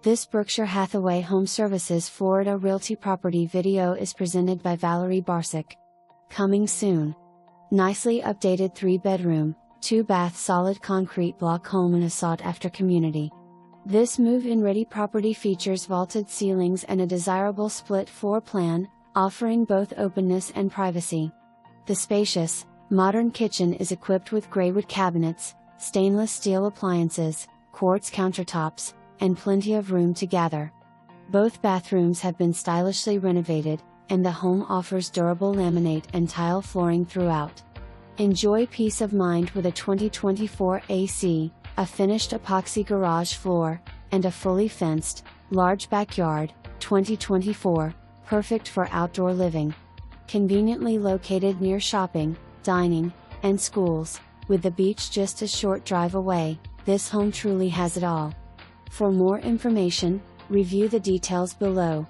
This Berkshire Hathaway HomeServices Florida Realty property video is presented by Valerie Barsick. Coming soon. Nicely updated 3-bedroom, 2-bath solid concrete block home in a sought-after community. This move-in ready property features vaulted ceilings and a desirable split floor plan, offering both openness and privacy. The spacious, modern kitchen is equipped with graywood cabinets, stainless steel appliances, quartz countertops, and plenty of room to gather. Both bathrooms have been stylishly renovated, and the home offers durable laminate and tile flooring throughout. Enjoy peace of mind with a 2024 AC, a finished epoxy garage floor, and a fully fenced, large backyard. 2024, perfect for outdoor living. Conveniently located near shopping, dining, and schools, with the beach just a short drive away, this home truly has it all. For more information, review the details below.